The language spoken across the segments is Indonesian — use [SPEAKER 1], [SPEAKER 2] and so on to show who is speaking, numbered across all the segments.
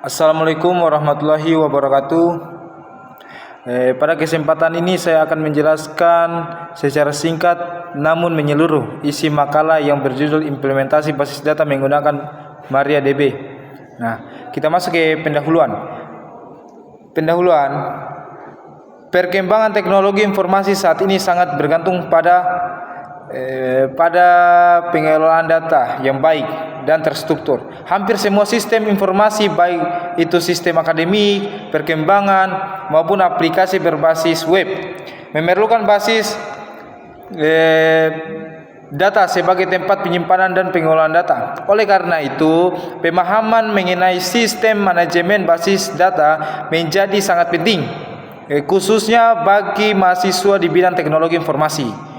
[SPEAKER 1] Assalamualaikum warahmatullahi wabarakatuh. Pada kesempatan ini saya akan menjelaskan secara singkat namun menyeluruh isi makalah yang berjudul Implementasi Basis Data Menggunakan MariaDB. Nah, kita masuk ke pendahuluan. Perkembangan teknologi informasi saat ini sangat bergantung pada pengelolaan data yang baik dan terstruktur. Hampir semua sistem informasi, baik itu sistem akademik, perkembangan maupun aplikasi berbasis web, memerlukan basis data sebagai tempat penyimpanan dan pengelolaan data. Oleh karena itu, pemahaman mengenai sistem manajemen basis data menjadi sangat penting, khususnya bagi mahasiswa di bidang teknologi informasi.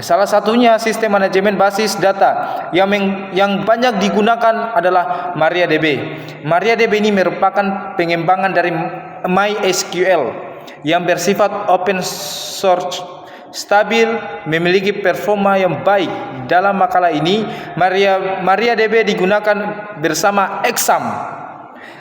[SPEAKER 1] Salah satunya sistem manajemen basis data yang banyak digunakan adalah MariaDB. MariaDB ini merupakan pengembangan dari MySQL yang bersifat open source, stabil, memiliki performa yang baik. Dalam makalah ini, MariaDB digunakan bersama Exam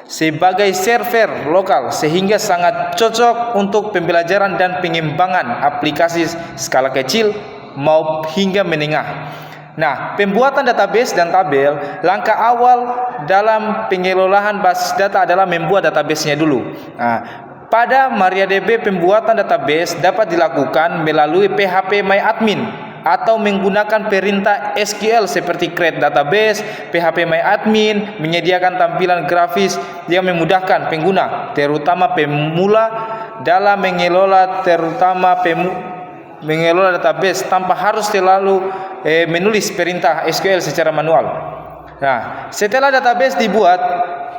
[SPEAKER 1] sebagai server lokal sehingga sangat cocok untuk pembelajaran dan pengembangan aplikasi skala kecil maupun hingga menengah. Nah, pembuatan database dan tabel, langkah awal dalam pengelolaan basis data adalah membuat database-nya dulu. Nah, pada MariaDB pembuatan database dapat dilakukan melalui phpMyAdmin atau menggunakan perintah SQL seperti create database. phpMyAdmin menyediakan tampilan grafis yang memudahkan pengguna, terutama pemula, dalam mengelola database tanpa harus selalu menulis perintah SQL secara manual. Nah, setelah database dibuat,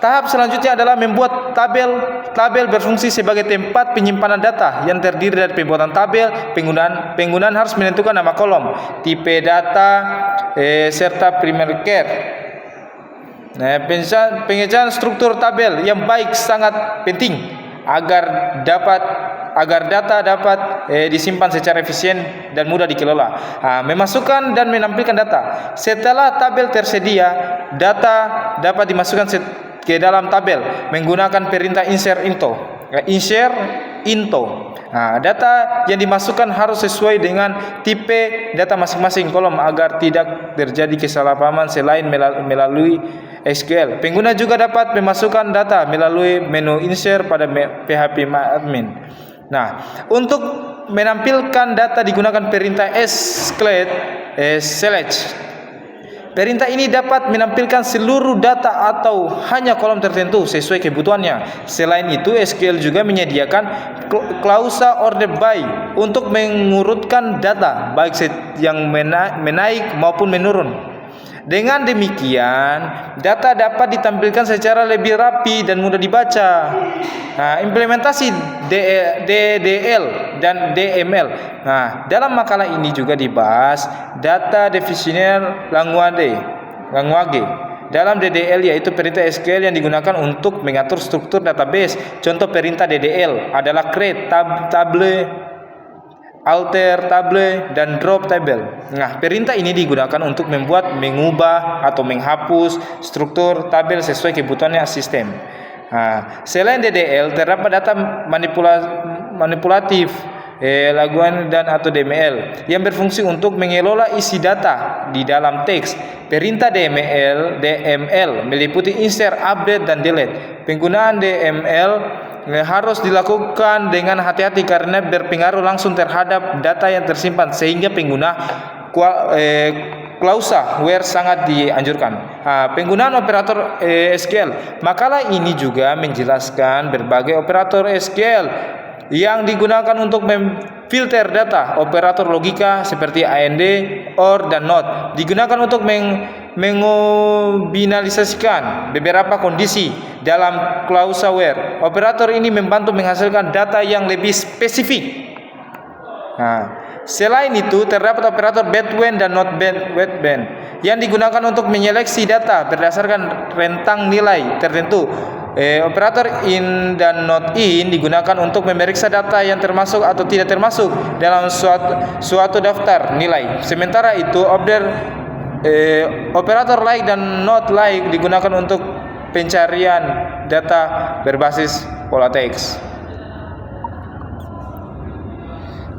[SPEAKER 1] tahap selanjutnya adalah membuat tabel berfungsi sebagai tempat penyimpanan data yang terdiri dari pembuatan tabel. Penggunaan harus menentukan nama kolom, tipe data, serta primary care. Nah, pengecahan struktur tabel yang baik sangat penting agar data dapat disimpan secara efisien dan mudah dikelola. Memasukkan dan menampilkan data. Setelah tabel tersedia, data dapat dimasukkan ke dalam tabel menggunakan perintah insert into. Data yang dimasukkan harus sesuai dengan tipe data masing-masing kolom agar tidak terjadi kesalahpahaman selain melalui SQL. Pengguna juga dapat memasukkan data melalui menu insert pada phpMyAdmin. Nah, untuk menampilkan data digunakan perintah select. Perintah ini dapat menampilkan seluruh data atau hanya kolom tertentu sesuai kebutuhannya. Selain itu, SQL juga menyediakan klausa order by untuk mengurutkan data baik yang menaik maupun menurun. Dengan demikian, data dapat ditampilkan secara lebih rapi dan mudah dibaca. Implementasi DDL dan DML. Dalam makalah ini juga dibahas data definition language. Dalam DDL yaitu perintah SQL yang digunakan untuk mengatur struktur database. Contoh perintah DDL adalah create table, alter table, dan drop table. Perintah ini digunakan untuk mengubah atau menghapus struktur tabel sesuai kebutuhannya sistem. Selain DDL, terdapat data manipulatif, language dan atau DML yang berfungsi untuk mengelola isi data di dalam teks. Perintah DML meliputi insert, update, dan delete. Penggunaan DML harus dilakukan dengan hati-hati karena berpengaruh langsung terhadap data yang tersimpan, sehingga pengguna klausa where sangat dianjurkan. Penggunaan operator SQL. Makalah ini juga menjelaskan berbagai operator SQL yang digunakan untuk memfilter data. Operator logika seperti AND, OR, dan NOT digunakan untuk mengombinalisasikan beberapa kondisi dalam klausa where. Operator ini membantu menghasilkan data yang lebih spesifik. Selain itu, terdapat operator BEDWEN dan NOT-WEDWEN yang digunakan untuk menyeleksi data berdasarkan rentang nilai tertentu. Operator in dan not in digunakan untuk memeriksa data yang termasuk atau tidak termasuk dalam suatu daftar nilai. Sementara itu, operator like dan not like digunakan untuk pencarian data berbasis pola teks.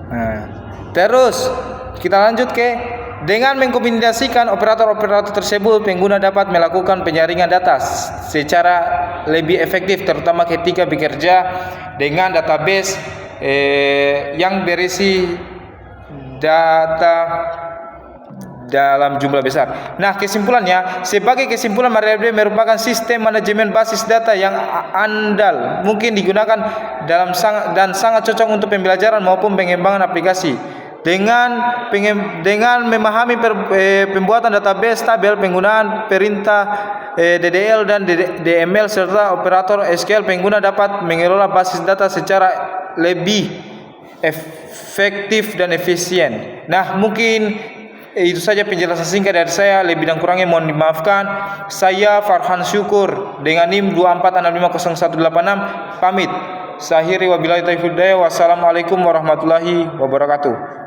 [SPEAKER 1] Nah, terus kita lanjut ke dengan mengkombinasikan operator-operator tersebut, pengguna dapat melakukan penyaringan data secara lebih efektif, terutama ketika bekerja dengan database yang berisi data dalam jumlah besar. Nah, kesimpulannya, sebagai kesimpulan, MariaDB merupakan sistem manajemen basis data yang andal, mungkin digunakan dan sangat cocok untuk pembelajaran maupun pengembangan aplikasi. Dengan memahami pembuatan database tabel, penggunaan perintah DDL dan DML serta operator SQL, pengguna dapat mengelola basis data secara lebih efektif dan efisien. Nah, mungkin itu saja penjelasan singkat dari saya. Lebih dan kurangnya mohon dimaafkan. Saya Farhan Syukur dengan NIM 2465186 pamit. Sahiri wabillahi taufiq hidayah. Wassalamualaikum warahmatullahi wabarakatuh.